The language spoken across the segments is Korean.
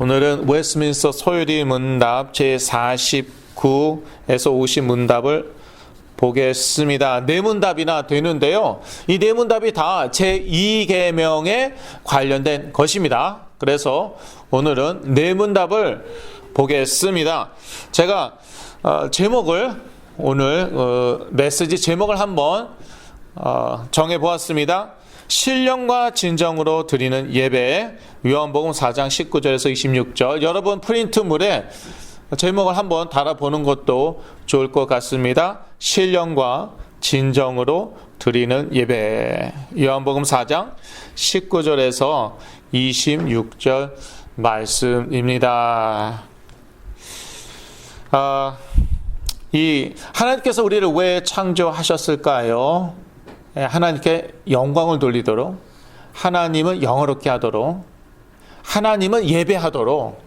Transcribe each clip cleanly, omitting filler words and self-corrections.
오늘은 웨스트민스터 소요리 문답 제49에서 50 문답을 보겠습니다. 네 문답이나 되는데요. 이 네 문답이 다 제2계명에 관련된 것입니다. 그래서 오늘은 네 문답을 보겠습니다. 제가 제목을 오늘 메시지 제목을 한번 정해보았습니다. 신령과 진정으로 드리는 예배, 요한복음 4장 19절에서 26절. 여러분 프린트물에 제목을 한번 달아보는 것도 좋을 것 같습니다. 신령과 진정으로 드리는 예배, 요한복음 4장 19절에서 26절 말씀입니다. 이 하나님께서 우리를 왜 창조하셨을까요? 하나님께 영광을 돌리도록, 하나님을 영어롭게 하도록, 하나님을 예배하도록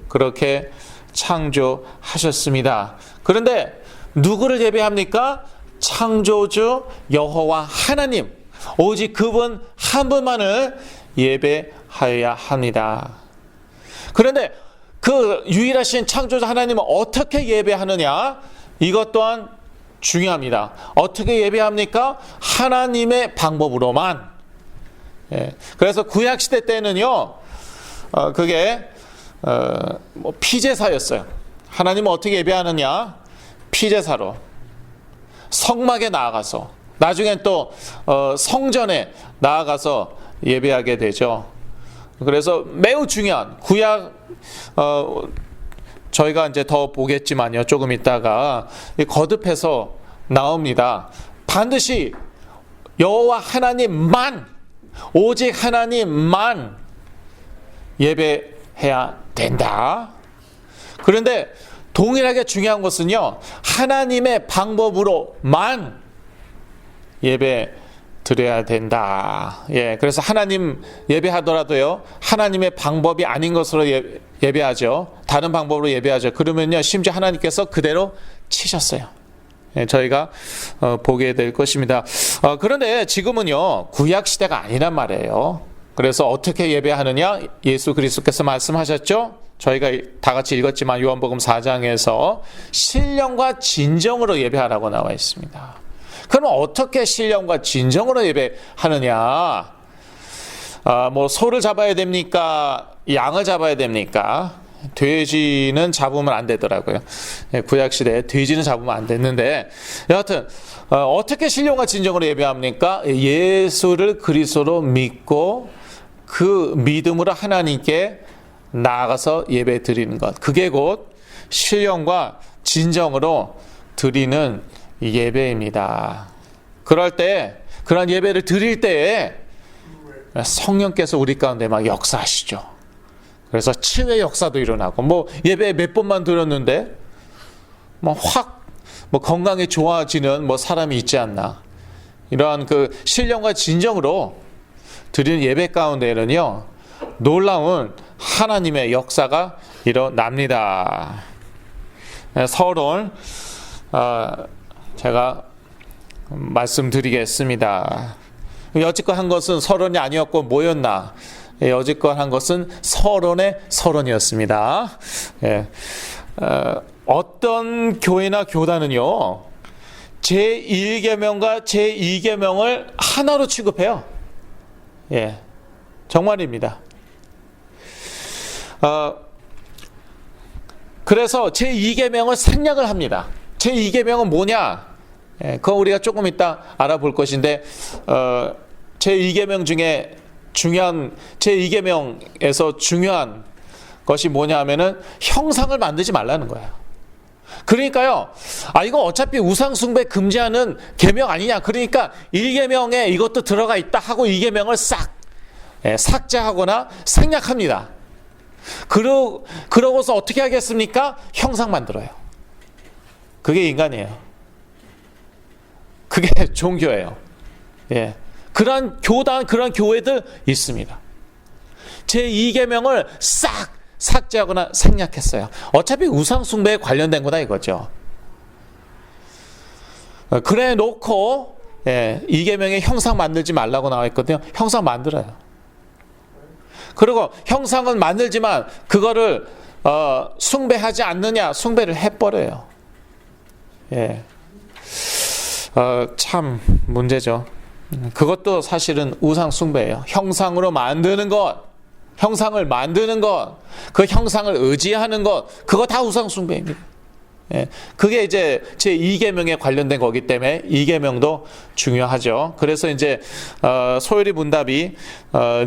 그렇게 창조하셨습니다. 그런데 누구를 예배합니까? 창조주 여호와 하나님, 오직 그분 한 분만을 예배하여야 합니다. 그런데 그 유일하신 창조주 하나님을 어떻게 예배하느냐? 이것 또한 중요합니다. 어떻게 예배합니까? 하나님의 방법으로만. 그래서 구약시대 때는요, 그게 피제사였어요. 하나님은 어떻게 예배하느냐? 피제사로. 성막에 나아가서, 나중엔 또 성전에 나아가서 예배하게 되죠. 그래서 매우 중요한 구약, 저희가 이제 더 보겠지만요, 조금 있다가 거듭해서 나옵니다. 반드시 여호와 하나님만, 오직 하나님만 예배해야 된다. 그런데 동일하게 중요한 것은요, 하나님의 방법으로만 예배 드려야 된다. 그래서 하나님 예배하더라도요, 하나님의 방법이 아닌 것으로 예배하죠. 다른 방법으로 예배하죠. 그러면요, 심지어 하나님께서 그대로 치셨어요. 저희가 보게 될 것입니다. 그런데 지금은요, 구약 시대가 아니란 말이에요. 그래서 어떻게 예배하느냐? 예수 그리스도께서 말씀하셨죠. 저희가 다 같이 읽었지만 요한복음 4장에서 신령과 진정으로 예배하라고 나와 있습니다. 그럼 어떻게 신령과 진정으로 예배하느냐? 뭐 소를 잡아야 됩니까? 양을 잡아야 됩니까? 돼지는 잡으면 안 되더라고요. 구약시대에 돼지는 잡으면 안 됐는데, 여하튼 어떻게 신령과 진정으로 예배합니까? 예수를 그리스도로 믿고 그 믿음으로 하나님께 나아가서 예배 드리는 것, 그게 곧 신령과 진정으로 드리는 예배입니다. 그럴 때, 그런 예배를 드릴 때에 성령께서 우리 가운데 막 역사하시죠. 그래서 치유의 역사도 일어나고, 뭐 예배 몇 번만 드렸는데 뭐 확 건강이 좋아지는 뭐 사람이 있지 않나. 이러한 그 신령과 진정으로 드리는 예배 가운데에는요, 놀라운 하나님의 역사가 일어납니다. 서론 제가 말씀드리겠습니다. 여지껏 한 것은 서론이 아니었고 뭐였나? 여지껏 한 것은 서론의 서론이었습니다. 어떤 교회나 교단은요, 제1계명과 제2계명을 하나로 취급해요. 정말입니다. 그래서 제2계명을 생략을 합니다. 제2계명은 뭐냐? 그건 우리가 조금 이따 알아볼 것인데, 제2계명 중에 제2계명에서 중요한 것이 뭐냐 하면은 형상을 만들지 말라는 거예요. 그러니까요, 이거 어차피 우상숭배 금지하는 계명 아니냐. 그러니까 1계명에 이것도 들어가 있다 하고 2계명을 싹 삭제하거나 생략합니다. 그러고서 어떻게 하겠습니까? 형상 만들어요. 그게 인간이에요. 그게 종교예요. 그런 교단, 그런 교회들 있습니다. 제2계명을 싹 삭제하거나 생략했어요. 어차피 우상숭배에 관련된 거다 이거죠. 그래 놓고 2계명에 형상 만들지 말라고 나와 있거든요. 형상 만들어요. 그리고 형상은 만들지만 그거를 숭배하지 않느냐? 숭배를 해버려요. 예. 참 문제죠. 그것도 사실은 우상 숭배예요. 형상으로 만드는 것, 형상을 만드는 것, 그 형상을 의지하는 것, 그거 다 우상 숭배입니다. 예, 그게 이제 제 2계명에 관련된 거기 때문에 2계명도 중요하죠. 그래서 이제 소요리 문답이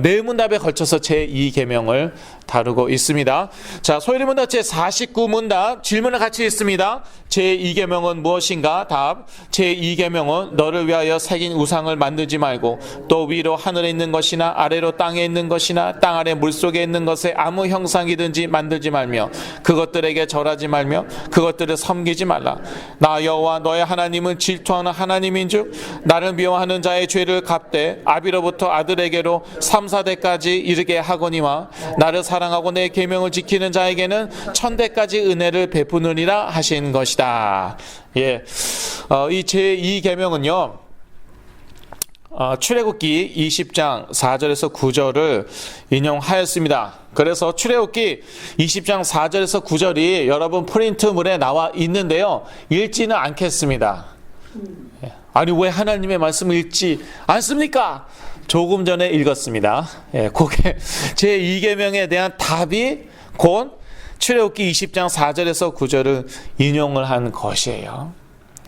네 문답에 걸쳐서 제 2계명을 다루고 있습니다. 자, 소요리 문답 제 49문답 질문을 같이 있습니다. 제 2계명은 무엇인가? 답. 제 2계명은 너를 위하여 새긴 우상을 만들지 말고 또 위로 하늘에 있는 것이나 아래로 땅에 있는 것이나 땅 아래 물속에 있는 것에 아무 형상이든지 만들지 말며 그것들에게 절하지 말며 그것들을 섬기지 말라. 나 여호와 너의 하나님은 질투하는 하나님인즉 나를 미워하는 자의 죄를 갚되 아비로부터 아들에게로 3, 4대까지 이르게 하거니와 나를 사랑하고 내 계명을 지키는 자에게는 1000대까지 은혜를 베푸느니라 하신 것이다. 예, 이 제2계명은요 출애굽기 20장 4절에서 9절을 인용하였습니다. 그래서 출애굽기 20장 4절에서 9절이 여러분 프린트물에 나와 있는데요. 읽지는 않겠습니다. 아니 왜 하나님의 말씀을 읽지 않습니까? 조금 전에 읽었습니다. 예, 그게 제2계명에 대한 답이 곧 출애굽기 20장 4절에서 9절을 인용을 한 것이에요.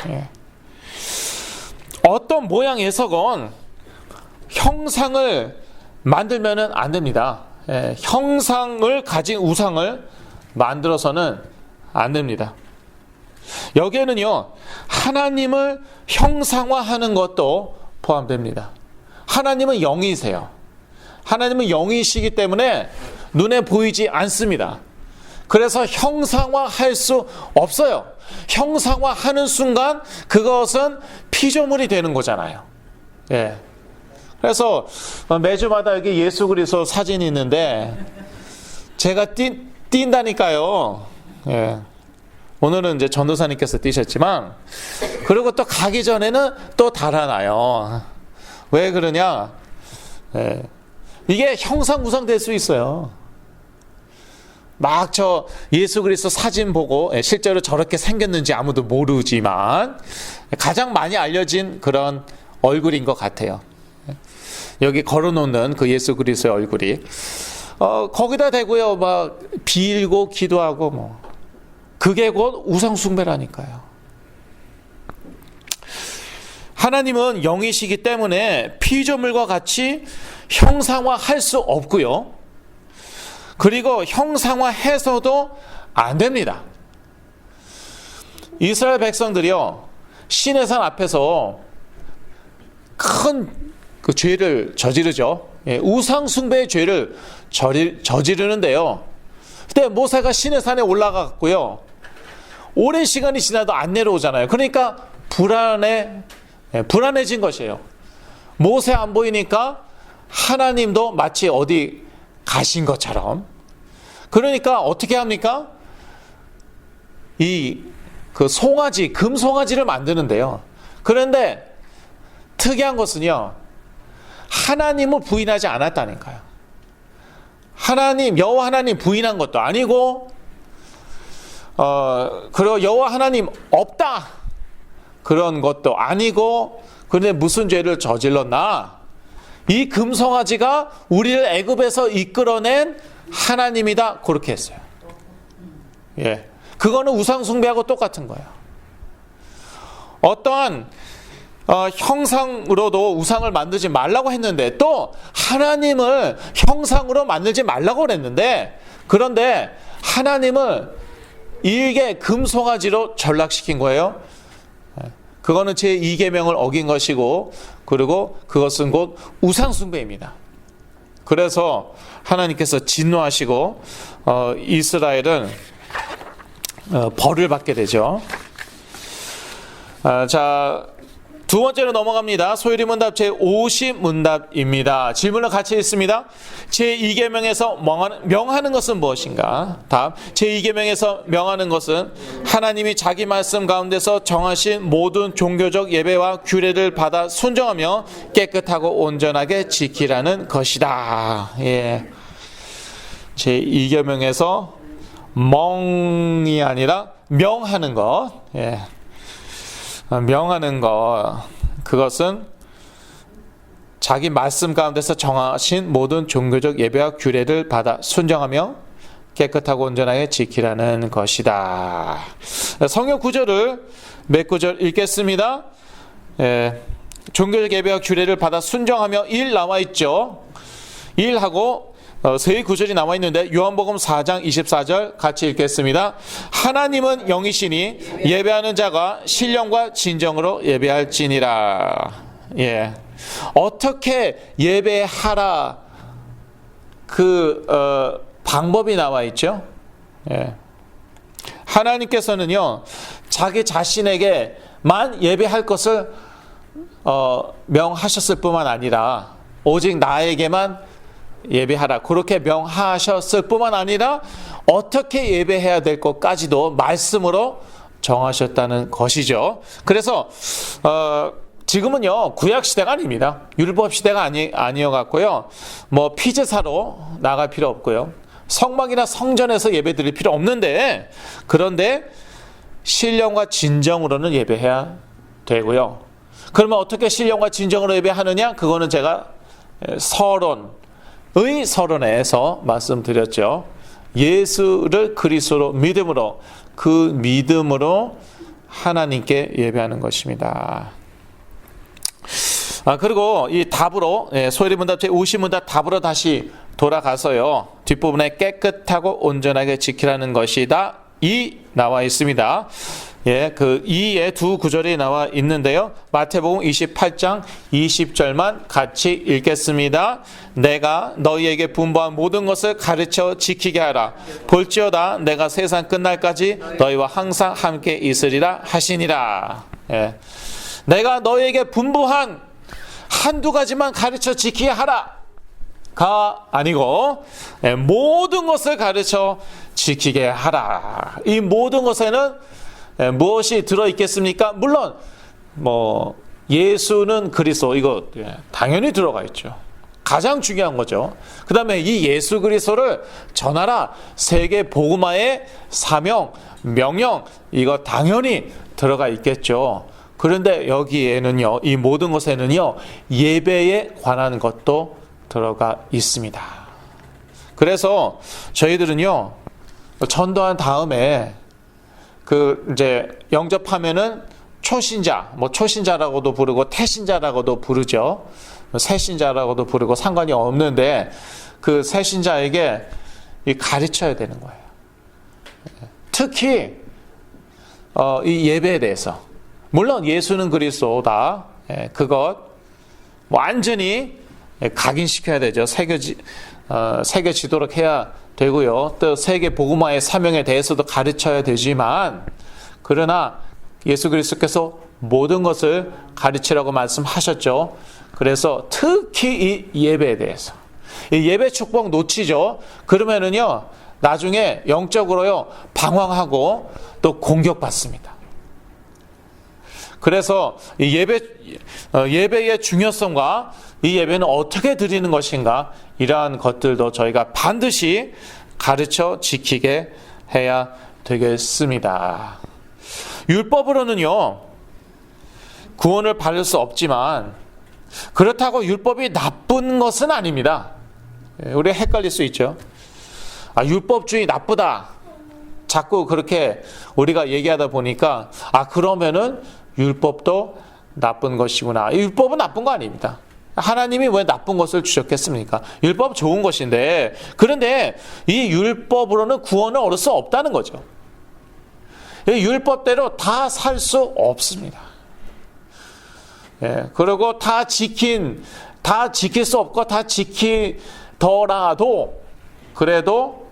예. 어떤 모양에서건 형상을 만들면 안 됩니다. 예, 형상을 가진 우상을 만들어서는 안 됩니다. 여기에는요, 하나님을 형상화하는 것도 포함됩니다. 하나님은 영이세요. 하나님은 영이시기 때문에 눈에 보이지 않습니다. 그래서 형상화할 수 없어요. 형상화하는 순간 그것은 피조물이 되는 거잖아요. 예. 그래서 매주마다 여기 예수 그리스도 사진이 있는데 제가 뛴다니까요. 예. 오늘은 이제 전도사님께서 뛰셨지만 그리고 또 가기 전에는 또 달아나요. 왜 그러냐? 예. 이게 형상우상 될 수 있어요. 막 저 예수 그리스도 사진 보고 실제로 저렇게 생겼는지 아무도 모르지만 가장 많이 알려진 그런 얼굴인 것 같아요. 여기 걸어놓는 그 예수 그리스도의 얼굴이 거기다 대고요 막 빌고 기도하고 뭐 그게 곧 우상 숭배라니까요. 하나님은 영이시기 때문에 피조물과 같이 형상화할 수 없고요. 그리고 형상화해서도 안 됩니다. 이스라엘 백성들이요 시내 산 앞에서 큰 그 죄를 저지르죠. 예, 우상 숭배의 죄를 저지르는데요. 그때 모세가 시내 산에 올라갔고요. 오랜 시간이 지나도 안 내려오잖아요. 그러니까 불안해진 것이에요. 모세 안 보이니까 하나님도 마치 어디 가신 것처럼. 그러니까 어떻게 합니까? 그 송아지, 금송아지를 만드는데요. 그런데 특이한 것은요, 하나님을 부인하지 않았다니까요. 여호와 하나님 부인한 것도 아니고, 그리고 여호와 하나님 없다 그런 것도 아니고, 그런데 무슨 죄를 저질렀나? 이 금송아지가 우리를 애굽에서 이끌어낸 하나님이다 그렇게 했어요. 예, 그거는 우상 숭배하고 똑같은 거예요. 어떠한 형상으로도 우상을 만들지 말라고 했는데 또 하나님을 형상으로 만들지 말라고 그랬는데 그런데 하나님을 일개 금송아지로 전락시킨 거예요. 그거는 제2계명을 어긴 것이고 그리고 그것은 곧 우상 숭배입니다. 그래서 하나님께서 진노하시고 이스라엘은 벌을 받게 되죠. 자, 두 번째로 넘어갑니다. 소요리 문답 제50문답입니다. 질문을 같이 있습니다. 제2계명에서 명하는 것은 무엇인가? 답. 제2계명에서 명하는 것은 하나님이 자기 말씀 가운데서 정하신 모든 종교적 예배와 규례를 받아 순종하며 깨끗하고 온전하게 지키라는 것이다. 예. 제2계명에서 멍이 아니라 명하는 것. 예. 명하는 것. 그것은 자기 말씀 가운데서 정하신 모든 종교적 예배와 규례를 받아 순종하며 깨끗하고 온전하게 지키라는 것이다. 성경 구절을 몇 구절 읽겠습니다. 예. 종교적 예배와 규례를 받아 순종하며 1 나와 있죠. 1하고 세 구절이 나와 있는데 요한복음 4장 24절 같이 읽겠습니다. 하나님은 영이시니 예배하는 자가 신령과 진정으로 예배할지니라. 예. 어떻게 예배하라 방법이 나와 있죠. 예. 하나님께서는요 자기 자신에게만 예배할 것을 명하셨을 뿐만 아니라 오직 나에게만 예배하라 그렇게 명하셨을 뿐만 아니라 어떻게 예배해야 될 것까지도 말씀으로 정하셨다는 것이죠. 그래서 지금은요 구약 시대가 아닙니다. 율법 시대가 아니어 갖고요 뭐 피제 사러 나갈 필요 없고요 성막이나 성전에서 예배 드릴 필요 없는데 그런데 신령과 진정으로는 예배해야 되고요. 그러면 어떻게 신령과 진정으로 예배하느냐? 그거는 제가 서론에서 말씀드렸죠. 예수를 그리스도로 믿음으로 그 믿음으로 하나님께 예배하는 것입니다. 그리고 이 답으로 소요리 문답 제50문답 답으로 다시 돌아가서요. 뒷부분에 깨끗하고 온전하게 지키라는 것이다. 이 나와 있습니다. 예, 그 2의 두 구절이 나와 있는데요. 마태복음 28장 20절만 같이 읽겠습니다. 내가 너희에게 분부한 모든 것을 가르쳐 지키게 하라. 볼지어다 내가 세상 끝날까지 너희와 항상 함께 있으리라 하시니라. 예. 내가 너희에게 분부한 한두 가지만 가르쳐 지키게 하라. 가 아니고 모든 것을 가르쳐 지키게 하라. 이 모든 것에는 무엇이 들어있겠습니까? 물론 예수는 그리스도 이거 당연히 들어가 있죠. 가장 중요한 거죠. 그 다음에 이 예수 그리스도를 전하라 세계 복음화의 사명 명령 이거 당연히 들어가 있겠죠. 그런데 여기에는요 이 모든 것에는요 예배에 관한 것도 들어가 있습니다. 그래서 저희들은요 전도한 다음에 이제 영접하면은 초신자, 초신자라고도 부르고 태신자라고도 부르죠. 새신자라고도 부르고 상관이 없는데 그 새신자에게 가르쳐야 되는 거예요. 특히 이 예배에 대해서 물론 예수는 그리스도다. 그것 완전히 각인시켜야 되죠. 새겨지도록 해야 되고요. 또 세계 복음화의 사명에 대해서도 가르쳐야 되지만 그러나 예수 그리스도께서 모든 것을 가르치라고 말씀하셨죠. 그래서 특히 이 예배에 대해서 이 예배 축복 놓치죠. 그러면은요 나중에 영적으로요 방황하고 또 공격받습니다. 그래서 이 예배의 중요성과 이 예배는 어떻게 드리는 것인가 이러한 것들도 저희가 반드시 가르쳐 지키게 해야 되겠습니다. 율법으로는요 구원을 받을 수 없지만 그렇다고 율법이 나쁜 것은 아닙니다. 우리가 헷갈릴 수 있죠. 율법주의 나쁘다 자꾸 그렇게 우리가 얘기하다 보니까 그러면은 율법도 나쁜 것이구나. 율법은 나쁜 거 아닙니다. 하나님이 왜 나쁜 것을 주셨겠습니까? 율법 좋은 것인데 그런데 이 율법으로는 구원을 얻을 수 없다는 거죠. 율법대로 다 살 수 없습니다. 그리고 다 지킬 수 없고 다 지키더라도 그래도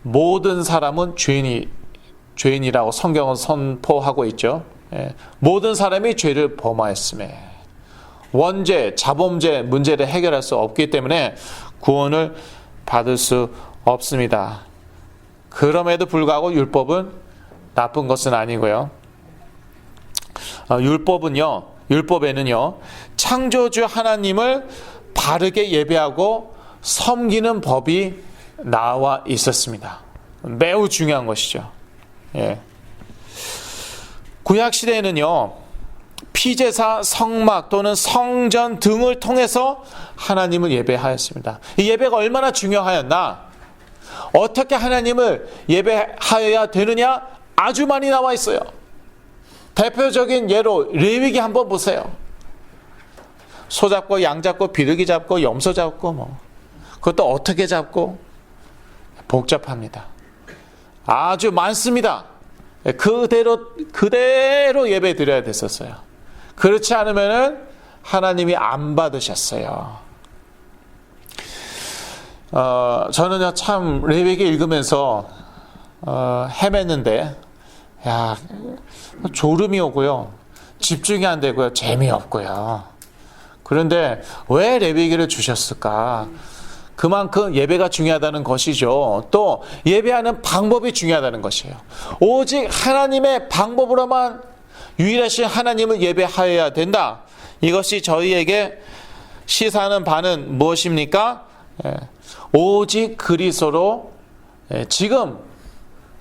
모든 사람은 죄인이라고 성경은 선포하고 있죠. 모든 사람이 죄를 범하였음에 원죄, 자범죄 문제를 해결할 수 없기 때문에 구원을 받을 수 없습니다. 그럼에도 불구하고 율법은 나쁜 것은 아니고요. 율법에는요 창조주 하나님을 바르게 예배하고 섬기는 법이 나와 있었습니다. 매우 중요한 것이죠. 예. 구약 시대에는요, 피제사, 성막 또는 성전 등을 통해서 하나님을 예배하였습니다. 이 예배가 얼마나 중요하였나? 어떻게 하나님을 예배하여야 되느냐? 아주 많이 나와 있어요. 대표적인 예로 레위기 한번 보세요. 소 잡고 양 잡고 비둘기 잡고 염소 잡고 그것도 어떻게 잡고 복잡합니다. 아주 많습니다. 그대로 예배 드려야 됐었어요. 그렇지 않으면은 하나님이 안 받으셨어요. 저는요 참 레위기 읽으면서 헤맸는데 졸음이 오고요, 집중이 안 되고요, 재미없고요. 그런데 왜 레위기를 주셨을까? 그만큼 예배가 중요하다는 것이죠. 또 예배하는 방법이 중요하다는 것이에요. 오직 하나님의 방법으로만 유일하신 하나님을 예배하여야 된다. 이것이 저희에게 시사하는 바는 무엇입니까? 오직 그리스도로, 지금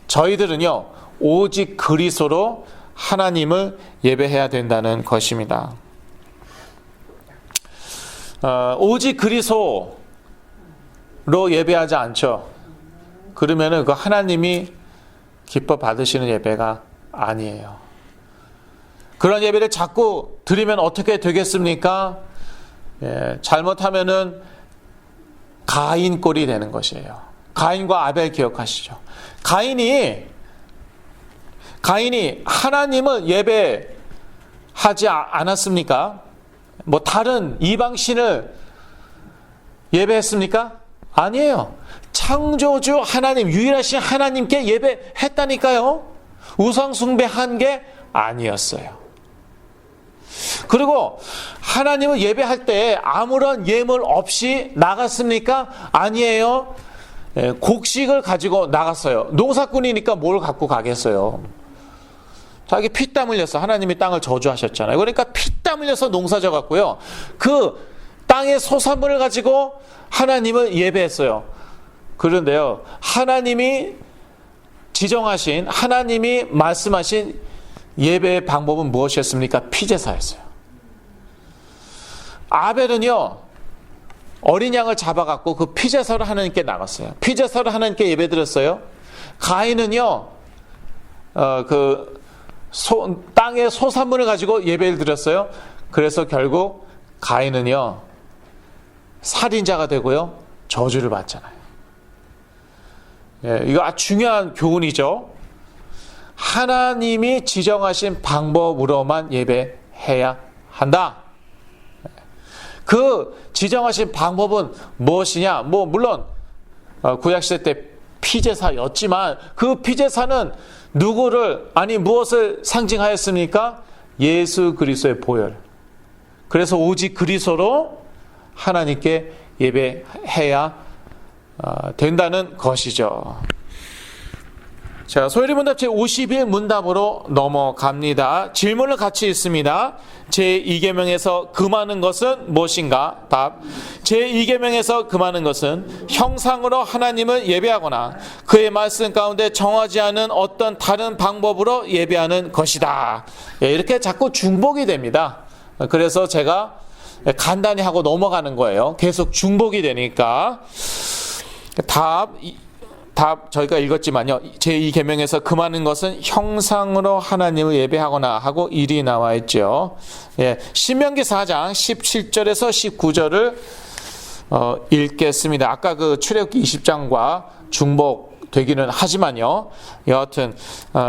저희들은요 오직 그리스도로 하나님을 예배해야 된다는 것입니다. 오직 그리스도로 예배하지 않죠. 그러면은 그 하나님이 기뻐 받으시는 예배가 아니에요. 그런 예배를 자꾸 드리면 어떻게 되겠습니까? 잘못하면은 가인 꼴이 되는 것이에요. 가인과 아벨 기억하시죠? 가인이 하나님을 예배하지 않았습니까? 다른 이방신을 예배했습니까? 아니에요. 창조주 하나님, 유일하신 하나님께 예배했다니까요. 우상 숭배한 게 아니었어요. 그리고 하나님을 예배할 때 아무런 예물 없이 나갔습니까? 아니에요. 곡식을 가지고 나갔어요. 농사꾼이니까 뭘 갖고 가겠어요. 자기 피땀 흘려서, 하나님이 땅을 저주하셨잖아요. 그러니까 피땀 흘려서 농사 져갔고요, 그 땅의 소산물을 가지고 하나님을 예배했어요. 그런데요, 하나님이 지정하신, 하나님이 말씀하신 예배의 방법은 무엇이었습니까? 피제사였어요. 아벨은요 어린 양을 잡아갖고 그 피제사를 하나님께 나갔어요. 피제사를 하나님께 예배드렸어요. 가인은요 땅의 소산물을 가지고 예배를 드렸어요. 그래서 결국 가인은요 살인자가 되고요 저주를 받잖아요. 이거 아주 중요한 교훈이죠. 하나님이 지정하신 방법으로만 예배해야 한다. 그 지정하신 방법은 무엇이냐? 물론 구약시대 때 피제사였지만 그 피제사는 무엇을 상징하였습니까? 예수 그리스도의 보혈. 그래서 오직 그리스도로 하나님께 예배해야 된다는 것이죠. 자, 소요리문답 제51문답으로 넘어갑니다. 질문을 같이 있습니다. 제2계명에서 금하는 것은 무엇인가? 답. 제2계명에서 금하는 것은 형상으로 하나님을 예배하거나 그의 말씀 가운데 정하지 않은 어떤 다른 방법으로 예배하는 것이다. 이렇게 자꾸 중복이 됩니다. 그래서 제가 간단히 하고 넘어가는 거예요. 계속 중복이 되니까. 답 저희가 읽었지만요. 제2계명에서 금하는 것은 형상으로 하나님을 예배하거나 하고 일이 나와 있죠. 신명기 4장 17절에서 19절을 읽겠습니다. 아까 그 출애굽기 20장과 중복되기는 하지만요. 여하튼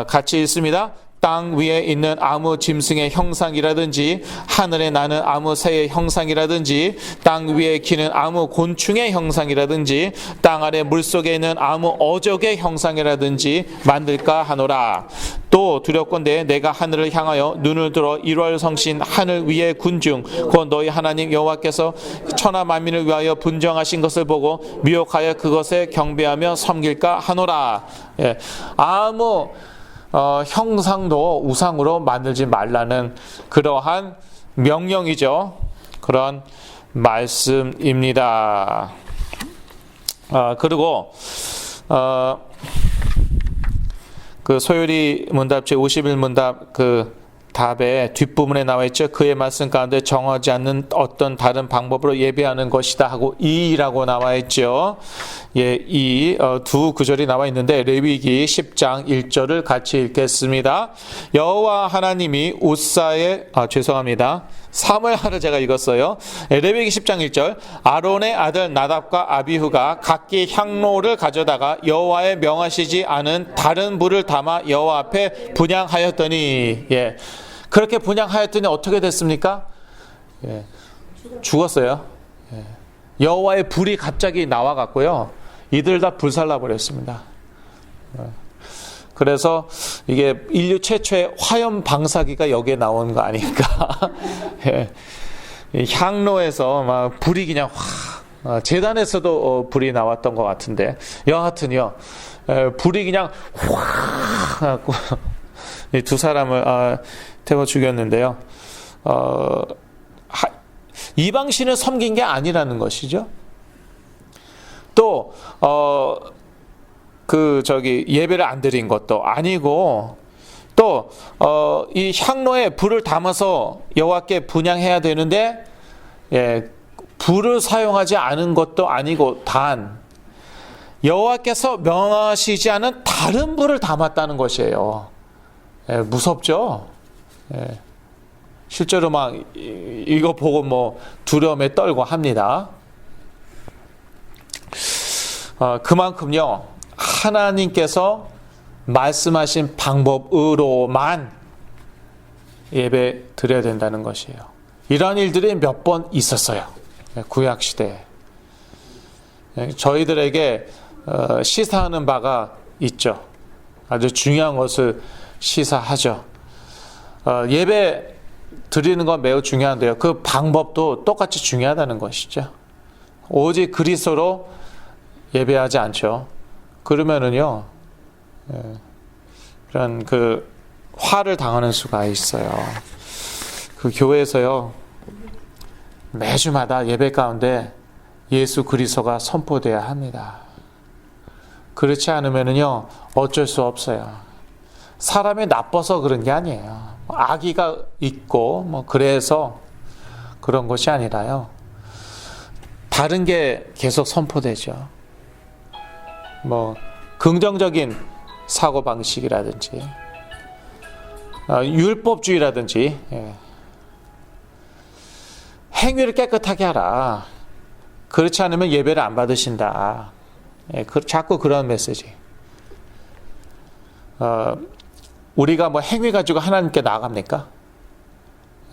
같이 읽습니다. 땅 위에 있는 아무 짐승의 형상이라든지 하늘에 나는 아무 새의 형상이라든지 땅 위에 기는 아무 곤충의 형상이라든지 땅 아래 물속에 있는 아무 어족의 형상이라든지 만들까 하노라. 또 두렵건대 내가 하늘을 향하여 눈을 들어 1월 성신 하늘 위의 군중 곧 너희 하나님 여호와께서 천하 만민을 위하여 분정하신 것을 보고 미혹하여 그것에 경배하며 섬길까 하노라. 아무 형상도 우상으로 만들지 말라는 그러한 명령이죠. 그런 말씀입니다. 그리고 그 소요리 문답 제 51문답 그 답의 뒷부분에 나와 있죠. 그의 말씀 가운데 정하지 않는 어떤 다른 방법으로 예배하는 것이다 하고 이라고 나와 있죠. 예, 이 두 구절이 나와 있는데 레위기 10장 1절을 같이 읽겠습니다. 여호와 하나님이 우사의 사무엘하를 제가 읽었어요. 레위기 10장 1절 아론의 아들 나답과 아비후가 각기 향로를 가져다가 여호와의 명하시지 않은 다른 불을 담아 여호와 앞에 분향하였더니 예. 그렇게 분향하였더니 어떻게 됐습니까? 예, 죽었어요. 예. 여호와의 불이 갑자기 나와갖고요. 이들 다 불살라 버렸습니다. 그래서 이게 인류 최초의 화염 방사기가 여기에 나온 거 아닌가. 예. 향로에서 막 불이 그냥 재단에서도 불이 나왔던 것 같은데 여하튼요. 불이 그냥 확 하고 이 두 사람을 태워 죽였는데요. 이방신을 섬긴 게 아니라는 것이죠. 또 예배를 안 드린 것도 아니고 또 이 향로에 불을 담아서 여호와께 분향해야 되는데 예, 불을 사용하지 않은 것도 아니고 단 여호와께서 명하시지 않은 다른 불을 담았다는 것이에요. 예, 무섭죠? 예. 실제로 막 이거 보고 뭐 두려움에 떨고 합니다. 그만큼요 하나님께서 말씀하신 방법으로만 예배 드려야 된다는 것이에요. 이러한 일들이 몇 번 있었어요. 구약 시대에. 저희들에게 시사하는 바가 있죠. 아주 중요한 것을 시사하죠. 예배 드리는 건 매우 중요한데요. 그 방법도 똑같이 중요하다는 것이죠. 오직 그리스도로 예배하지 않죠. 그러면은요, 이런 그 화를 당하는 수가 있어요. 그 교회에서요, 매주마다 예배 가운데 예수 그리스도가 선포돼야 합니다. 그렇지 않으면은요, 어쩔 수 없어요. 사람이 나빠서 그런 게 아니에요. 악의가 있고 뭐 그래서 그런 것이 아니라요. 다른 게 계속 선포되죠. 뭐 긍정적인 사고 방식이라든지 율법주의라든지 예. 행위를 깨끗하게 하라. 그렇지 않으면 예배를 안 받으신다. 예, 자꾸 그런 메시지. 우리가 뭐 행위 가지고 하나님께 나아갑니까?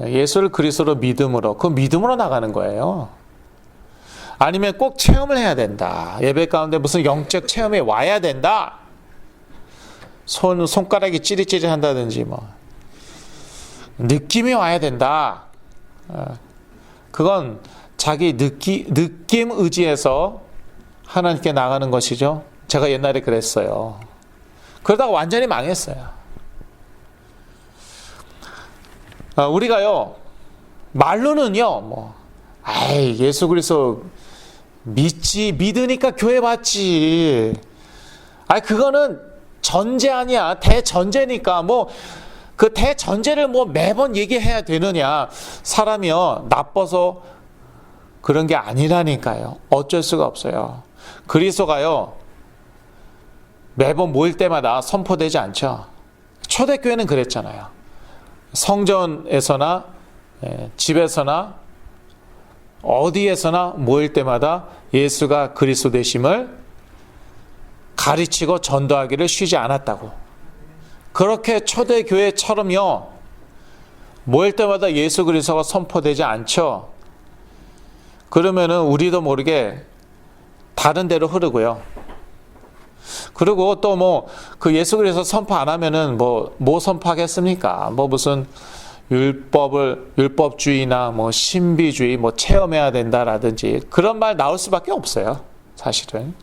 예수를 그리스도로 믿음으로, 그 믿음으로 나가는 거예요. 아니면 꼭 체험을 해야 된다. 예배 가운데 무슨 영적 체험이 와야 된다. 손가락이 찌릿찌릿 한다든지 뭐 느낌이 와야 된다. 그건 자기 느낌 의지에서 하나님께 나가는 것이죠. 제가 옛날에 그랬어요. 그러다가 완전히 망했어요. 우리가요 말로는요 예수 그리스도 믿으니까 교회 왔지. 그거는 전제 아니야. 대전제니까 그 대전제를 매번 얘기해야 되느냐. 사람이요 나빠서 그런 게 아니라니까요. 어쩔 수가 없어요. 그리스도가요 매번 모일 때마다 선포되지 않죠. 초대교회는 그랬잖아요. 성전에서나 집에서나 어디에서나 모일 때마다 예수가 그리스도 되심을 가르치고 전도하기를 쉬지 않았다고. 그렇게 초대교회처럼요 모일 때마다 예수 그리스도가 선포되지 않죠. 그러면은 우리도 모르게 다른 데로 흐르고요. 그리고 또 그 예수 그리스도 선포 안 하면은 뭐 선포하겠습니까? 무슨 율법주의나 신비주의 체험해야 된다라든지 그런 말 나올 수밖에 없어요. 사실은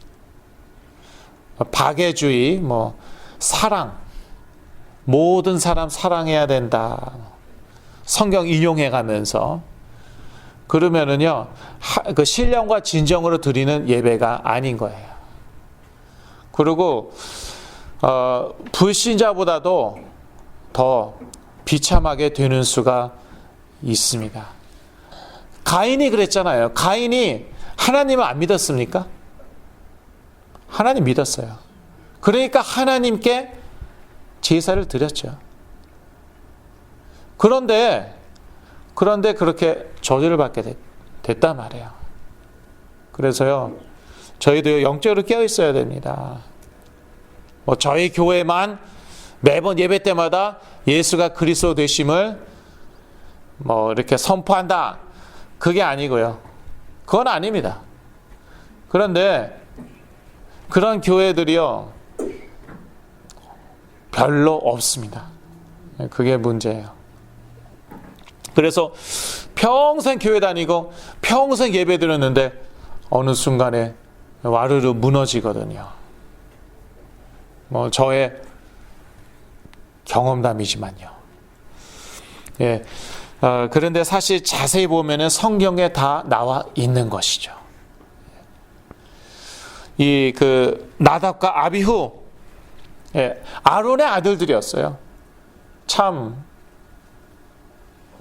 박애주의, 사랑, 모든 사람 사랑해야 된다. 성경 인용해 가면서 그러면은요, 그 신령과 진정으로 드리는 예배가 아닌 거예요. 그리고 불신자보다도 더 비참하게 되는 수가 있습니다. 가인이 그랬잖아요. 가인이 하나님을 안 믿었습니까? 하나님 믿었어요. 그러니까 하나님께 제사를 드렸죠. 그런데 그렇게 저주를 받게 됐단 말이에요. 그래서요, 저희도 영적으로 깨어 있어야 됩니다. 뭐 저희 교회만 매번 예배 때마다 예수가 그리스도 되심을 뭐 이렇게 선포한다. 그게 아니고요. 그건 아닙니다. 그런데 그런 교회들이요, 별로 없습니다. 그게 문제예요. 그래서 평생 교회 다니고 평생 예배 드렸는데 어느 순간에 와르르 무너지거든요. 뭐 저의 경험담이지만요. 예. 그런데 사실 자세히 보면은 성경에 다 나와 있는 것이죠. 이 나답과 아비후, 예, 아론의 아들들이었어요. 참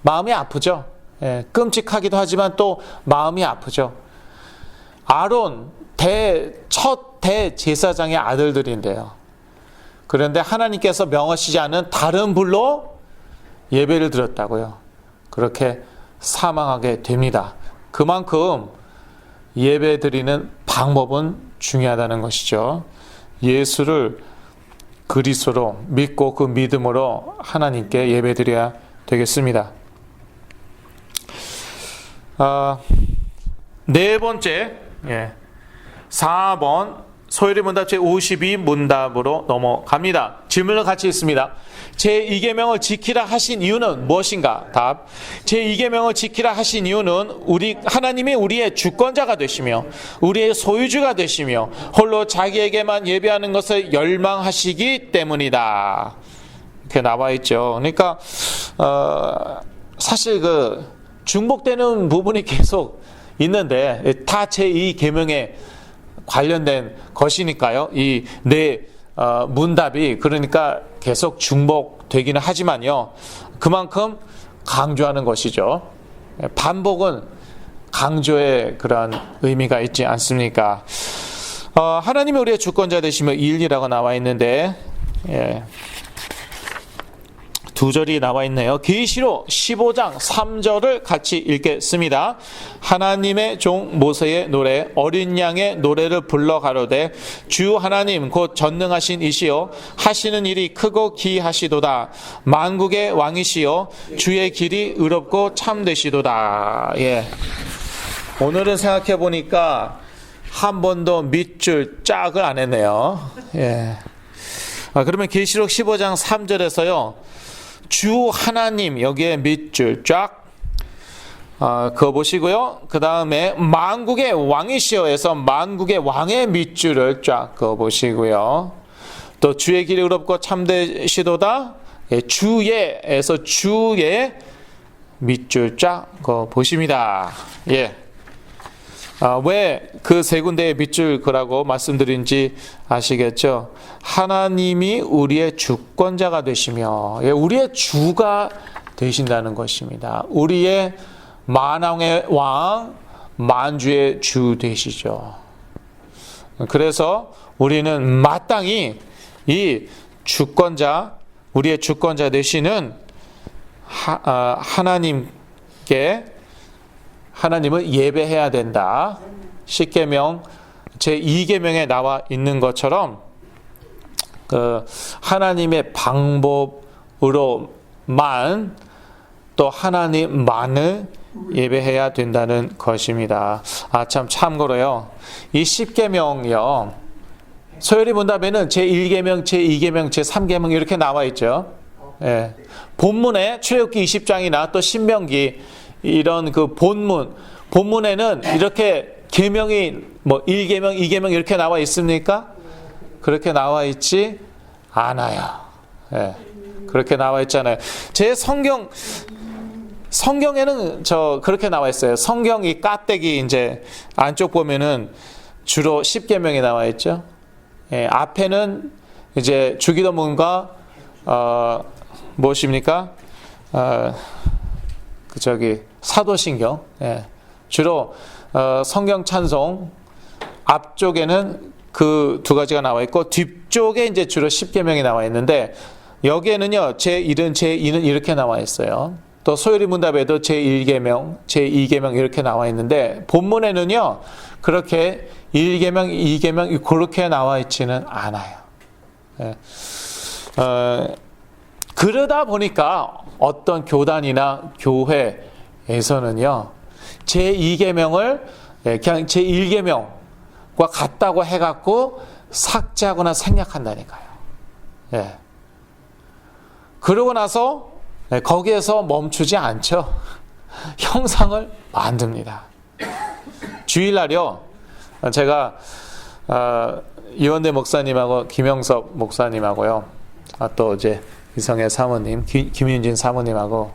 마음이 아프죠. 예, 끔찍하기도 하지만 또 마음이 아프죠. 아론 첫 대제사장의 아들들인데요. 그런데 하나님께서 명하시지 않은 다른 불로 예배를 드렸다고요. 그렇게 사망하게 됩니다. 그만큼 예배 드리는 방법은 중요하다는 것이죠. 예수를 그리스도로 믿고 그 믿음으로 하나님께 예배 드려야 되겠습니다. 네 번째, 4번 소요리 문답 제52문답으로 넘어갑니다. 질문을 같이 있습니다. 제2계명을 지키라 하신 이유는 무엇인가? 답. 제2계명을 지키라 하신 이유는 하나님이 우리의 주권자가 되시며 우리의 소유주가 되시며 홀로 자기에게만 예배하는 것을 열망하시기 때문이다. 이렇게 나와 있죠. 그러니까 사실 중복되는 부분이 계속 있는데 다 제2계명에 관련된 것이니까요. 이 네 문답이 그러니까 계속 중복되기는 하지만요. 그만큼 강조하는 것이죠. 반복은 강조의 그런 의미가 있지 않습니까? 하나님이 우리의 주권자 되시며 1이라고 나와 있는데, 두 절이 나와 있네요. 계시록 15장 3절을 같이 읽겠습니다. 하나님의 종 모세의 노래 어린 양의 노래를 불러 가로되 주 하나님 곧 전능하신 이시요 하시는 일이 크고 기하시도다. 만국의 왕이시요 주의 길이 의롭고 참되시도다. 오늘은 생각해 보니까 한 번도 밑줄 짝을 안 했네요. 그러면 계시록 15장 3절에서요. 주 하나님 여기에 밑줄 쫙 그거 보시고요. 그 다음에 만국의 왕이시여에서 만국의 왕의 밑줄을 쫙 그거 보시고요. 또 주의 길이 의롭고 참되시도다. 주의에서 주의 밑줄 쫙 그거 보십니다. 왜 그 세 군데의 밑줄 그라고 말씀드린지 아시겠죠? 하나님이 우리의 주권자가 되시며 우리의 주가 되신다는 것입니다. 우리의 만왕의 왕, 만주의 주 되시죠. 그래서 우리는 마땅히 이 주권자, 우리의 주권자 되시는 하나님을 예배해야 된다. 십계명 제2계명에 나와 있는 것처럼 하나님의 방법으로만 또 하나님만을 예배해야 된다는 것입니다. 참고로요. 이 십계명이요. 소요리 문답에는 제1계명, 제2계명, 제3계명 이렇게 나와 있죠. 본문에 출애굽기 20장이나 또 신명기 이런 본문에는 이렇게 계명이 1계명, 2계명 이렇게 나와 있습니까? 그렇게 나와 있지 않아요. 그렇게 나와 있잖아요. 제 성경 성경에는 그렇게 나와 있어요. 성경 이 까대기 이제 안쪽 보면은 주로 10계명이 나와 있죠. 예, 앞에는 이제 주기도문과 무엇입니까? 사도신경. 예, 주로 성경 찬송 앞쪽에는 그 두 가지가 나와 있고 뒤쪽에 이제 주로 10계명이 나와 있는데 여기에는요 제1은 제2는 이렇게 나와 있어요. 또 소요리 문답에도 제1계명, 제2계명 이렇게 나와 있는데 본문에는요 그렇게 1계명, 2계명 그렇게 나와 있지는 않아요. 예. 그러다 보니까 어떤 교단이나 교회에서는요 제2계명을 그냥 제1계명과 같다고 해갖고 삭제하거나 생략한다니까요. 예. 그러고 나서 거기에서 멈추지 않죠. 형상을 만듭니다. 주일날이요. 제가 이원대 목사님하고 김영섭 목사님하고요. 또 이제 이성애 사모님, 김윤진 사모님하고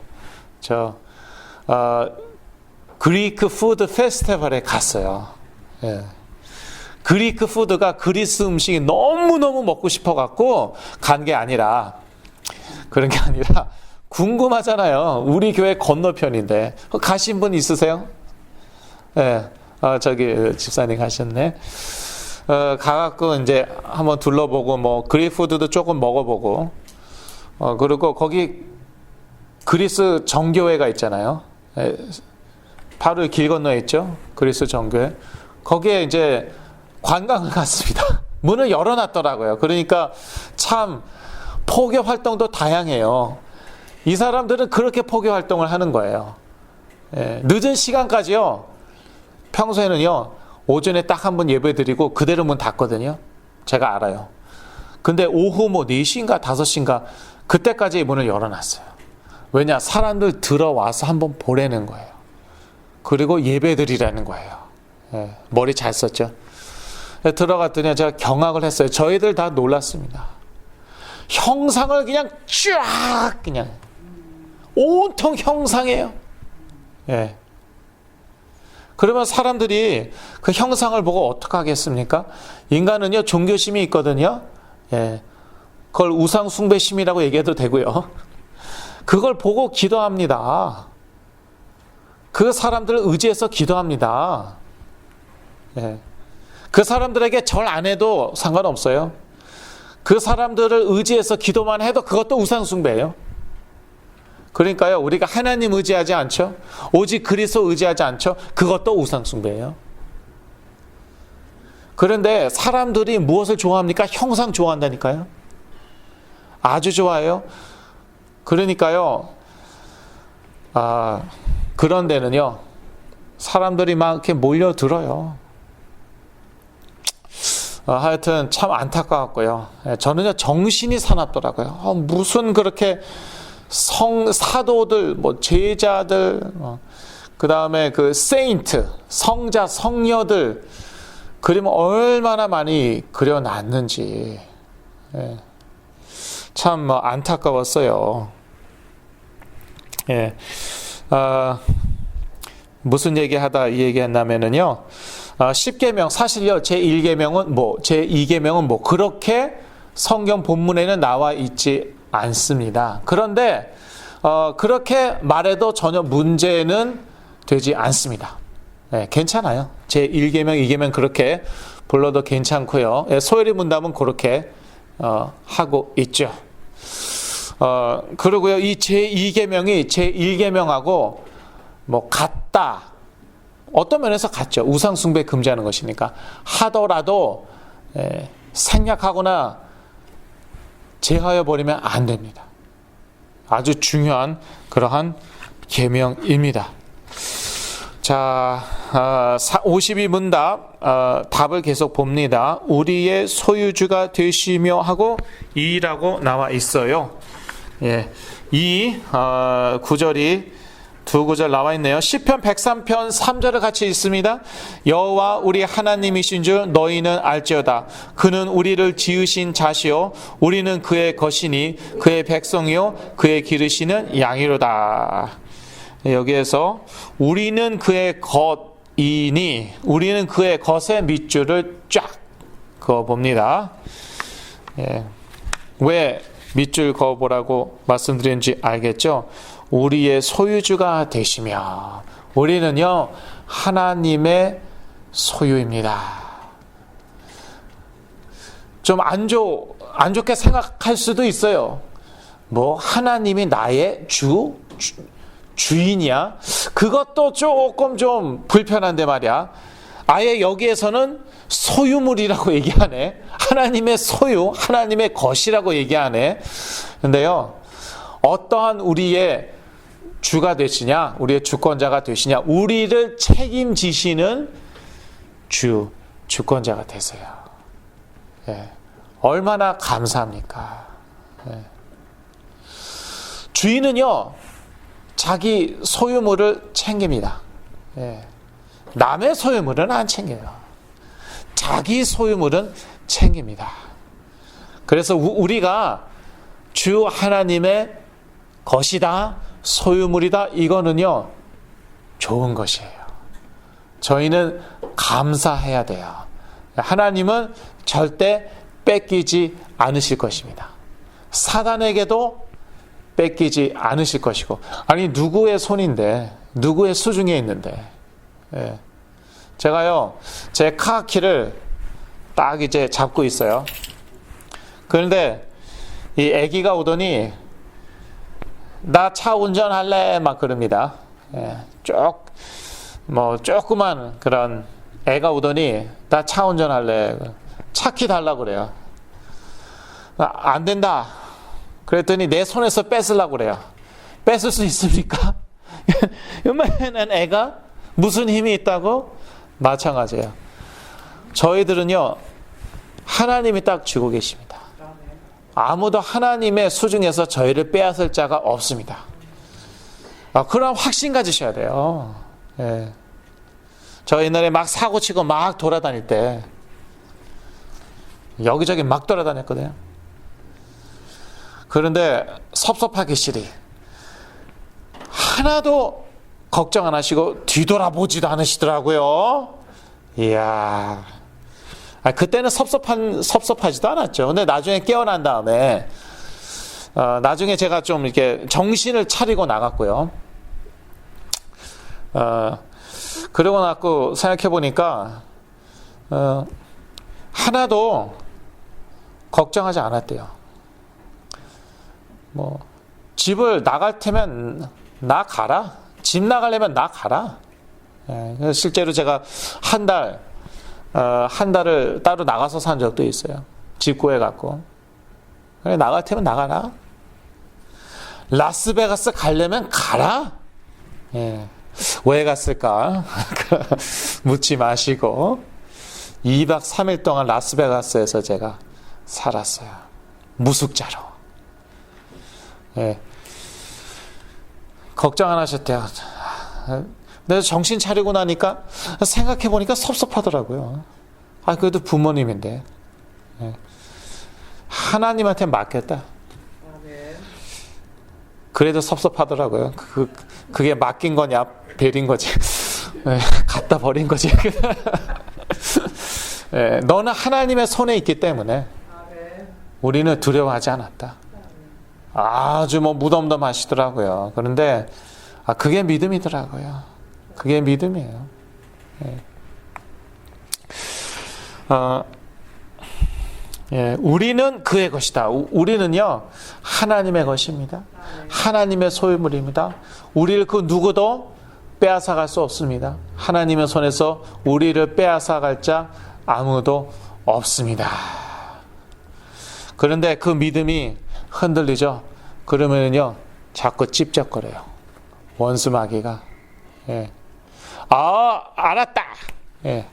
그리크 푸드 페스티벌에 갔어요. 예. 그리크 푸드가 그리스 음식이 너무너무 먹고 싶어갖고 간 게 아니라 그런 게 아니라 궁금하잖아요. 우리 교회 건너편인데 가신 분 있으세요? 네, 저기 집사님 가셨네. 가갖고 이제 한번 둘러보고 뭐 그리푸드도 조금 먹어보고 그리고 거기 그리스 정교회가 있잖아요. 바로 길 건너에 있죠. 그리스 정교회. 거기에 이제 관광을 갔습니다. 문을 열어놨더라고요. 그러니까 참 포교 활동도 다양해요. 이 사람들은 그렇게 포교 활동을 하는 거예요. 예, 늦은 시간까지요. 평소에는요. 오전에 딱 한 번 예배 드리고 그대로 문 닫거든요. 제가 알아요. 근데 오후 뭐 4시인가 5시인가 그때까지 문을 열어놨어요. 왜냐? 사람들 들어와서 한번 보라는 거예요. 그리고 예배 드리라는 거예요. 예, 머리 잘 썼죠. 들어갔더니 제가 경악을 했어요. 저희들 다 놀랐습니다. 형상을 그냥 쫙 그냥 온통 형상이에요. 예. 그러면 사람들이 그 형상을 보고 어떻게 하겠습니까? 인간은요 종교심이 있거든요. 예. 그걸 우상 숭배심이라고 얘기해도 되고요. 그걸 보고 기도합니다. 그 사람들을 의지해서 기도합니다. 예. 그 사람들에게 절 안 해도 상관없어요. 그 사람들을 의지해서 기도만 해도 그것도 우상 숭배예요. 그러니까요, 우리가 하나님 의지하지 않죠? 오직 그리스도 의지하지 않죠? 그것도 우상 숭배예요. 그런데 사람들이 무엇을 좋아합니까? 형상 좋아한다니까요. 아주 좋아해요. 그러니까요, 그런 데는요, 사람들이 막 이렇게 몰려들어요. 하여튼 참 안타까웠고요. 저는요 정신이 사납더라고요. 무슨 그렇게 사도들, 뭐 제자들, 그 다음에 그 세인트, 성자, 성녀들 그림을 얼마나 많이 그려놨는지 참 안타까웠어요. 예, 무슨 얘기하다 이 얘기했냐면은요. 10계명 사실요 제1계명은 뭐 제2계명은 뭐 그렇게 성경 본문에는 나와 있지 않습니다. 그런데 그렇게 말해도 전혀 문제는 되지 않습니다. 네, 괜찮아요. 제1계명, 2계명 그렇게 불러도 괜찮고요. 소요리 문답은 그렇게 하고 있죠. 그리고요 이 제2계명이 제1계명하고 뭐 같다. 어떤 면에서 같죠. 우상 숭배 금지하는 것이니까. 하더라도 생략하거나 제하여 버리면 안 됩니다. 아주 중요한 그러한 계명입니다. 자, 52문답 답을 계속 봅니다. 우리의 소유주가 되시며 하고 이라고 나와 있어요. 예, 이 구절이 두 구절 나와 있네요. 시편 103편 3절을 같이 읽습니다. 여호와 우리 하나님이신 줄 너희는 알지어다. 그는 우리를 지으신 자시요 우리는 그의 것이니 그의 백성이요 그의 기르시는 양이로다. 여기에서 우리는 그의 것이니, 우리는 그의 것의 밑줄을 쫙 그어봅니다. 예. 왜 밑줄 그어보라고 말씀드렸는지 알겠죠? 우리의 소유주가 되시며, 우리는요 하나님의 소유입니다. 좀 안 좋게 생각할 수도 있어요. 뭐 하나님이 나의 주인이야? 그것도 조금 좀 불편한데 말이야. 아예 여기에서는 소유물이라고 얘기하네. 하나님의 소유, 하나님의 것이라고 얘기하네. 근데요, 어떠한 우리의 주가 되시냐, 우리의 주권자가 되시냐, 우리를 책임지시는 주권자가 되세요. 예. 얼마나 감사합니까? 예. 주인은요, 자기 소유물을 챙깁니다. 예. 남의 소유물은 안 챙겨요. 자기 소유물은 챙깁니다. 그래서 우리가 주 하나님의 것이다, 소유물이다, 이거는요 좋은 것이에요. 저희는 감사해야 돼요. 하나님은 절대 뺏기지 않으실 것입니다. 사단에게도 뺏기지 않으실 것이고, 아니 누구의 손인데, 누구의 수중에 있는데. 예. 제가요 제 카키를 딱 이제 잡고 있어요. 그런데 이 아기가 오더니 나 차 운전할래 막 그럽니다. 예. 조그만 그런 애가 오더니 나 차 운전할래, 차키 달라고 그래요. 안 된다 그랬더니 내 손에서 뺏으려고 그래요. 뺏을 수 있습니까? 요만한 애가 무슨 힘이 있다고? 마찬가지예요. 저희들은요 하나님이 딱 쥐고 계십니다. 아무도 하나님의 수중에서 저희를 빼앗을 자가 없습니다. 그런 확신 가지셔야 돼요. 예. 저 옛날에 막 사고치고 막 돌아다닐 때 여기저기 막 돌아다녔거든요. 그런데 섭섭하기시리 하나도 걱정 안 하시고 뒤돌아보지도 않으시더라고요. 이야, 그때는 섭섭하지도 않았죠. 근데 나중에 깨어난 다음에 나중에 제가 좀 이렇게 정신을 차리고 나갔고요. 그러고 나고 생각해 보니까 하나도 걱정하지 않았대요. 뭐 집을 나갈 테면 나 가라. 집 나가려면 나 가라. 예, 실제로 제가 한 달을 따로 나가서 산 적도 있어요. 집 구해갖고. 그래, 나갈 테면 나가라. 라스베가스 가려면 가라. 예. 왜 갔을까? 묻지 마시고 2박 3일 동안 라스베가스에서 제가 살았어요. 무숙자로. 예. 걱정 안 하셨대요. 근데 정신 차리고 나니까 생각해 보니까 섭섭하더라고요. 그래도 부모님인데. 예. 하나님한테 맡겼다. 그래도 섭섭하더라고요. 그게 맡긴 거냐, 베린 거지. 예, 갖다 버린 거지. 예, 너는 하나님의 손에 있기 때문에 우리는 두려워하지 않았다. 아주 무덤덤하시더라고요. 그런데 그게 믿음이더라고요. 그게 믿음이에요. 예. 예, 우리는 그의 것이다. 우리는요 하나님의 것입니다. 하나님의 소유물입니다. 우리를 그 누구도 빼앗아갈 수 없습니다. 하나님의 손에서 우리를 빼앗아갈 자 아무도 없습니다. 그런데 그 믿음이 흔들리죠. 그러면요 자꾸 찝쩍거려요. 원수 마귀가. 예. 알았다. 예.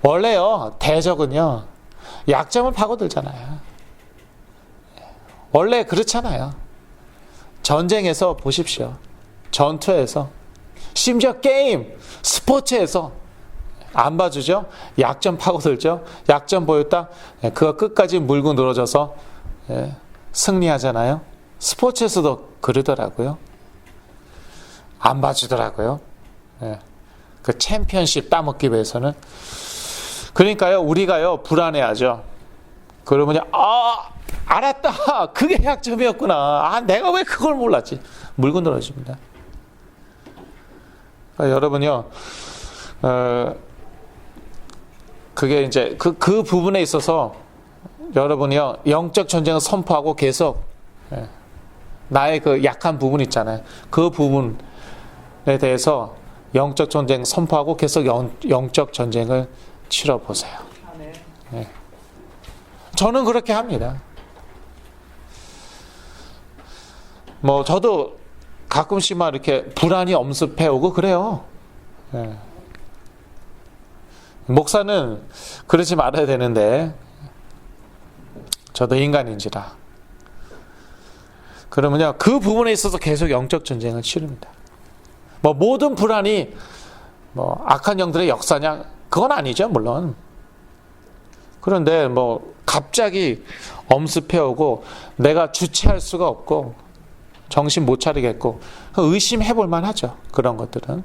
원래요 대적은요 약점을 파고들잖아요. 원래 그렇잖아요. 전쟁에서 보십시오. 전투에서, 심지어 게임, 스포츠에서 안 봐주죠? 약점 파고들죠? 약점 보였다? 그거 끝까지 물고 늘어져서 승리하잖아요. 스포츠에서도 그러더라고요. 안 봐주더라고요. 예. 그 챔피언십 따먹기 위해서는. 그러니까요, 우리가요, 불안해하죠. 그러면요, 알았다! 그게 약점이었구나. 내가 왜 그걸 몰랐지? 물고 늘어집니다. 그러니까 여러분요, 그게 이제 그 부분에 있어서 여러분이요, 영적 전쟁을 선포하고 계속, 나의 그 약한 부분 있잖아요. 그 부분에 대해서 영적 전쟁 선포하고 계속 영적 전쟁을 치러보세요. 네. 저는 그렇게 합니다. 뭐 저도 가끔씩 막 이렇게 불안이 엄습해오고 그래요. 네. 목사는 그러지 말아야 되는데 저도 인간인지라. 그러면요, 그 부분에 있어서 계속 영적 전쟁을 치릅니다. 뭐 모든 불안이 뭐 악한 영들의 역사냐? 그건 아니죠, 물론. 그런데 뭐 갑자기 엄습해오고 내가 주체할 수가 없고 정신 못 차리겠고 의심해 볼 만하죠. 그런 것들은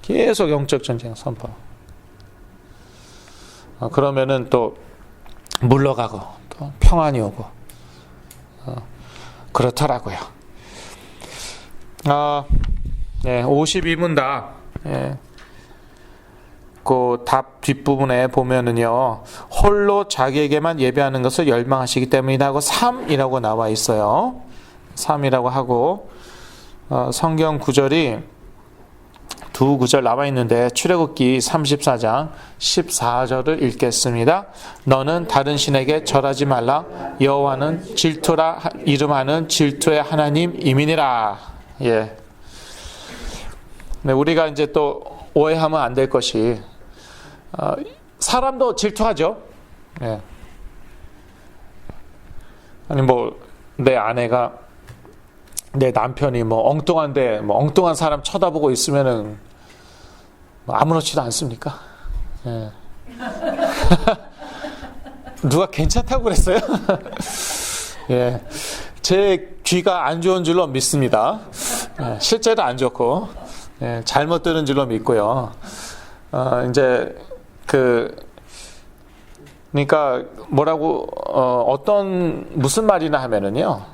계속 영적 전쟁 선포. 그러면은 또 물러가고 또 평안이 오고 그렇더라고요. 52문답. 그 답 뒷부분에 보면은요, 홀로 자기에게만 예배하는 것을 열망하시기 때문이다 하고 3이라고 나와 있어요. 3이라고 하고 성경 구절이 두 구절 나와 있는데 출애굽기 34장 14절을 읽겠습니다. 너는 다른 신에게 절하지 말라. 여호와는 질투라 이름하는 질투의 하나님이니라. 예. 네, 우리가 이제 또 오해하면 안 될 것이 사람도 질투하죠. 예. 아니 뭐 내 아내가 내 남편이 뭐 엉뚱한데 뭐 엉뚱한 사람 쳐다보고 있으면은 뭐 아무렇지도 않습니까? 예. 누가 괜찮다고 그랬어요? 예. 제 귀가 안 좋은 줄로 믿습니다. 예. 실제로 안 좋고 예. 잘못 들은 줄로 믿고요. 이제 그러니까 뭐라고 무슨 말이나 하면은요.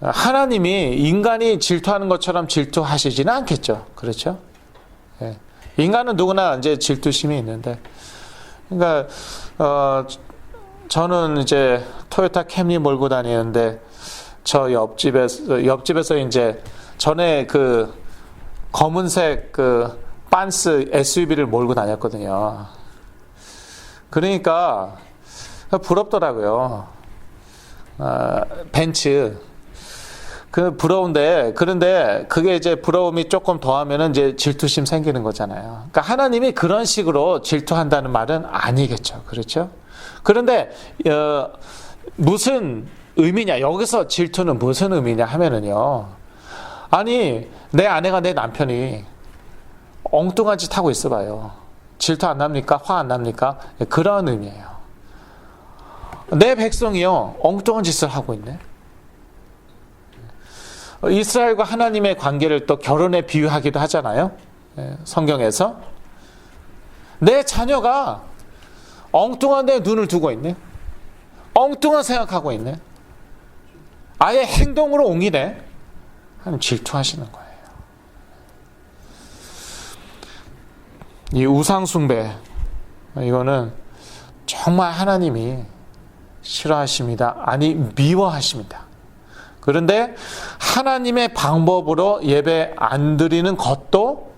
하나님이 인간이 질투하는 것처럼 질투하시지는 않겠죠. 그렇죠? 예. 인간은 누구나 이제 질투심이 있는데, 그러니까 저는 이제 토요타 캠리 몰고 다니는데 저 옆집에서 이제 전에 그 검은색 그 빤스 SUV를 몰고 다녔거든요. 그러니까 부럽더라고요. 벤츠. 부러운데, 그런데 그게 이제 부러움이 조금 더하면은 이제 질투심 생기는 거잖아요. 그러니까 하나님이 그런 식으로 질투한다는 말은 아니겠죠. 그렇죠? 그런데, 무슨 의미냐, 여기서 질투는 무슨 의미냐 하면은요. 아니, 내 아내가 내 남편이 엉뚱한 짓 하고 있어 봐요. 질투 안 납니까? 화 안 납니까? 그런 의미예요. 내 백성이요, 엉뚱한 짓을 하고 있네. 이스라엘과 하나님의 관계를 또 결혼에 비유하기도 하잖아요. 성경에서. 내 자녀가 엉뚱한 데 눈을 두고 있네. 엉뚱한 생각하고 있네. 아예 행동으로 옮기네. 하나님 질투하시는 거예요. 이 우상숭배, 이거는 정말 하나님이 싫어하십니다. 아니, 미워하십니다. 그런데 하나님의 방법으로 예배 안 드리는 것도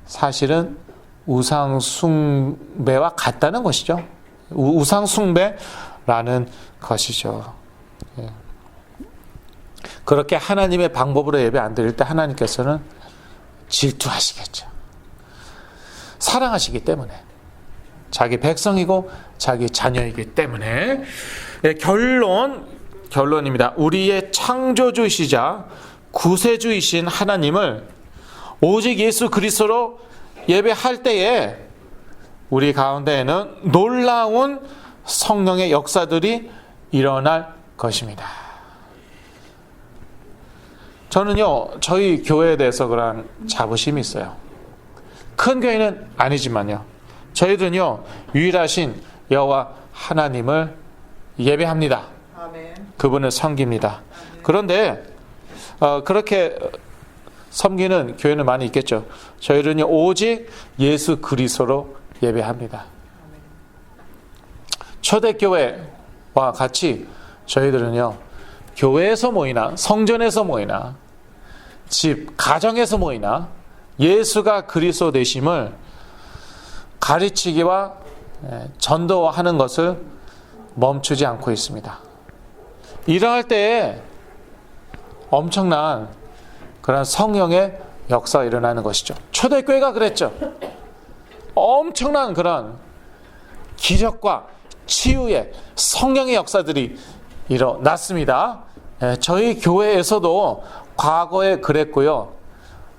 사실은 우상숭배와 같다는 것이죠. 우상숭배라는 것이죠. 예. 그렇게 하나님의 방법으로 예배 안 드릴 때 하나님께서는 질투하시겠죠. 사랑하시기 때문에. 자기 백성이고 자기 자녀이기 때문에. 예, 결론입니다. 우리의 창조주이시자 구세주이신 하나님을 오직 예수 그리스도로 예배할 때에 우리 가운데에는 놀라운 성령의 역사들이 일어날 것입니다. 저는요, 저희 교회에 대해서 그런 자부심이 있어요. 큰 교회는 아니지만요, 저희들은요, 유일하신 여호와 하나님을 예배합니다. 아멘. 그분을 섬깁니다. 그런데 그렇게 섬기는 교회는 많이 있겠죠. 저희는요, 오직 예수 그리스도로 예배합니다. 초대교회와 같이 저희들은요, 교회에서 모이나 성전에서 모이나 집, 가정에서 모이나 예수가 그리스도 되심을 가르치기와 전도하는 것을 멈추지 않고 있습니다. 일어날 때에 엄청난 그런 성령의 역사가 일어나는 것이죠. 초대교회가 그랬죠. 엄청난 그런 기적과 치유의 성령의 역사들이 일어났습니다. 저희 교회에서도 과거에 그랬고요,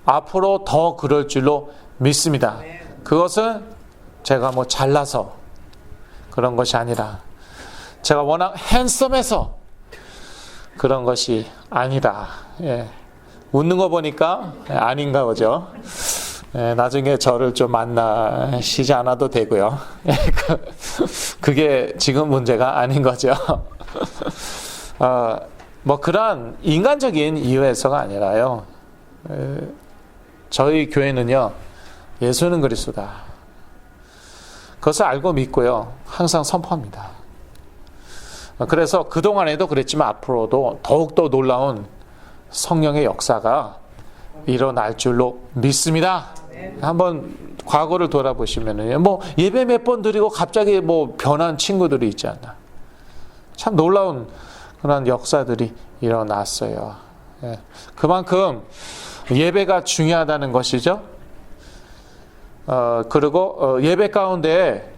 앞으로 더 그럴 줄로 믿습니다. 그것은 제가 뭐 잘나서 그런 것이 아니라 제가 워낙 핸섬해서 그런 것이 아니다. 웃는 거 보니까 아닌가 보죠. 나중에 저를 좀 만나시지 않아도 되고요. 그게 지금 문제가 아닌 거죠. 뭐 그런 인간적인 이유에서가 아니라요, 저희 교회는요, 예수는 그리스도다, 그것을 알고 믿고요, 항상 선포합니다. 그래서 그동안에도 그랬지만 앞으로도 더욱더 놀라운 성령의 역사가 일어날 줄로 믿습니다. 한번 과거를 돌아보시면은 뭐 예배 몇 번 드리고 갑자기 뭐 변한 친구들이 있지 않나. 참 놀라운 그런 역사들이 일어났어요. 그만큼 예배가 중요하다는 것이죠. 그리고 예배 가운데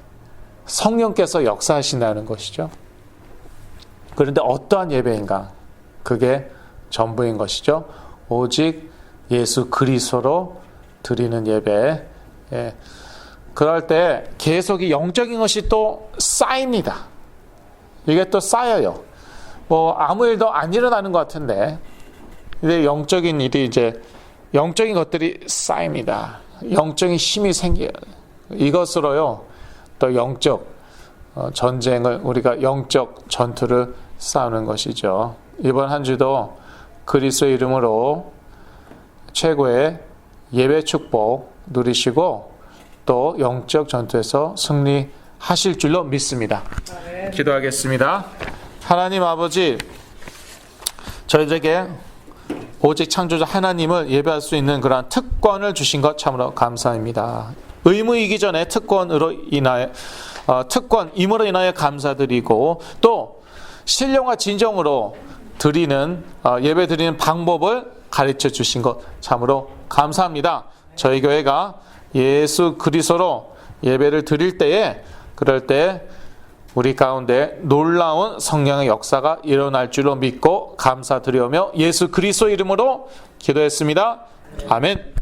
성령께서 역사하신다는 것이죠. 그런데 어떠한 예배인가? 그게 전부인 것이죠. 오직 예수 그리스도로 드리는 예배. 그럴 때 계속 이 영적인 것이 또 쌓입니다. 이게 또 쌓여요. 뭐 아무 일도 안 일어나는 것 같은데, 근데 영적인 일이 이제 영적인 것들이 쌓입니다. 영적인 힘이 생겨요. 이것으로요, 또 영적 전쟁을, 우리가 영적 전투를 싸우는 것이죠. 이번 한 주도 그리스도의 이름으로 최고의 예배 축복 누리시고 또 영적 전투에서 승리하실 줄로 믿습니다. 아멘. 기도하겠습니다. 하나님 아버지, 저희들에게 오직 창조자 하나님을 예배할 수 있는 그러한 특권을 주신 것 참으로 감사합니다. 의무이기 전에 특권으로 인하여 특권임으로 인하여 감사드리고, 또 신령과 진정으로 드리는 예배 드리는 방법을 가르쳐 주신 것 참으로 감사합니다. 저희 교회가 예수 그리스도로 예배를 드릴 때에, 그럴 때 우리 가운데 놀라운 성령의 역사가 일어날 줄로 믿고 감사드리오며 예수 그리스도 이름으로 기도했습니다. 아멘.